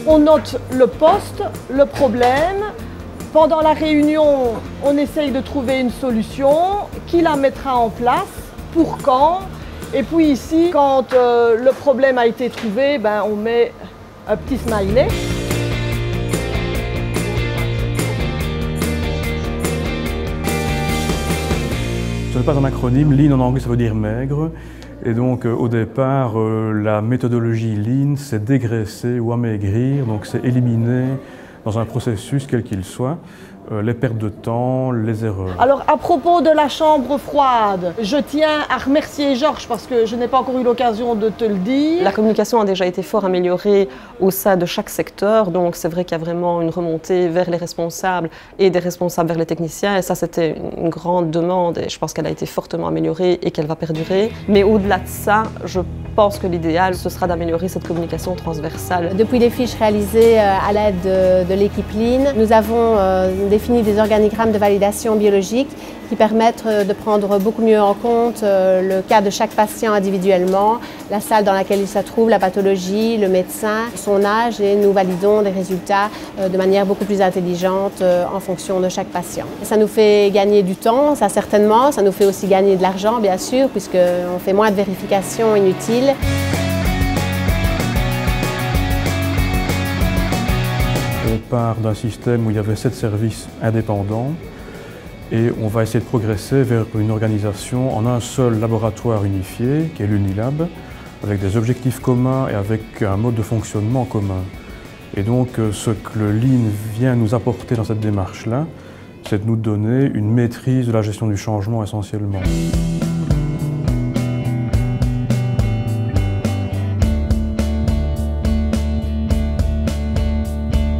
On note le poste, le problème. Pendant la réunion, on essaye de trouver une solution. Qui la mettra en place? Pour quand? Et puis ici, quand le problème a été trouvé, on met un petit smiley. Ce n'est pas un acronyme, Lean en anglais ça veut dire maigre. Et donc au départ, la méthodologie Lean, c'est dégraisser ou amaigrir, donc c'est éliminer dans un processus quel qu'il soit les pertes de temps, les erreurs. Alors à propos de la chambre froide, je tiens à remercier Georges parce que je n'ai pas encore eu l'occasion de te le dire. La communication a déjà été fort améliorée au sein de chaque secteur, donc c'est vrai qu'il y a vraiment une remontée vers les responsables et des responsables vers les techniciens, et ça c'était une grande demande et je pense qu'elle a été fortement améliorée et qu'elle va perdurer. Mais au-delà de ça, je pense que l'idéal ce sera d'améliorer cette communication transversale. Depuis les fiches réalisées à l'aide de l'équipe Lean, nous avons défini des organigrammes de validation biologique qui permettent de prendre beaucoup mieux en compte le cas de chaque patient individuellement, la salle dans laquelle il se trouve, la pathologie, le médecin, son âge, et nous validons des résultats de manière beaucoup plus intelligente en fonction de chaque patient. Ça nous fait gagner du temps, ça certainement, ça nous fait aussi gagner de l'argent bien sûr, puisqu'on fait moins de vérifications inutiles. On part d'un système où il y avait 7 services indépendants et on va essayer de progresser vers une organisation en un seul laboratoire unifié, qui est l'Unilab, avec des objectifs communs et avec un mode de fonctionnement commun. Et donc ce que le Lean vient nous apporter dans cette démarche-là, c'est de nous donner une maîtrise de la gestion du changement essentiellement.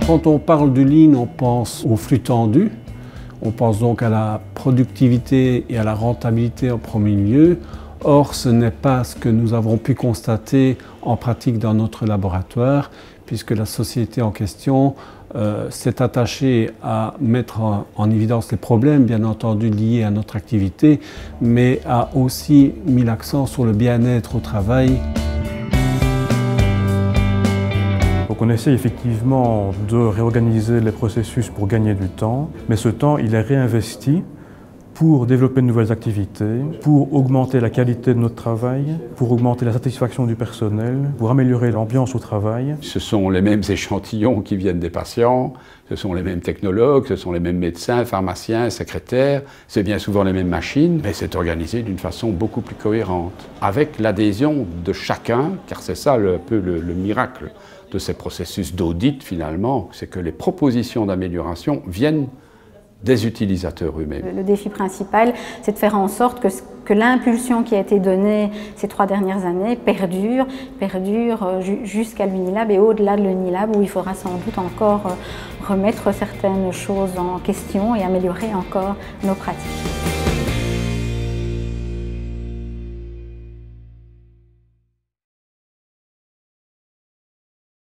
Quand on parle du Lean, on pense au flux tendu, on pense donc à la productivité et à la rentabilité en premier lieu. Or, ce n'est pas ce que nous avons pu constater en pratique dans notre laboratoire, puisque la société en question s'est attachée à mettre en évidence les problèmes, bien entendu liés à notre activité, mais a aussi mis l'accent sur le bien-être au travail. Donc on essaie effectivement de réorganiser les processus pour gagner du temps, mais ce temps il est réinvesti pour développer de nouvelles activités, pour augmenter la qualité de notre travail, pour augmenter la satisfaction du personnel, pour améliorer l'ambiance au travail. Ce sont les mêmes échantillons qui viennent des patients, ce sont les mêmes technologues, ce sont les mêmes médecins, pharmaciens, secrétaires, c'est bien souvent les mêmes machines, mais c'est organisé d'une façon beaucoup plus cohérente, avec l'adhésion de chacun, car c'est ça un peu le miracle de ces processus d'audit finalement, c'est que les propositions d'amélioration viennent des utilisateurs eux-mêmes. Le défi principal, c'est de faire en sorte que l'impulsion qui a été donnée ces 3 dernières années perdure jusqu'à l'Unilab et au-delà de l'Unilab où il faudra sans doute encore remettre certaines choses en question et améliorer encore nos pratiques.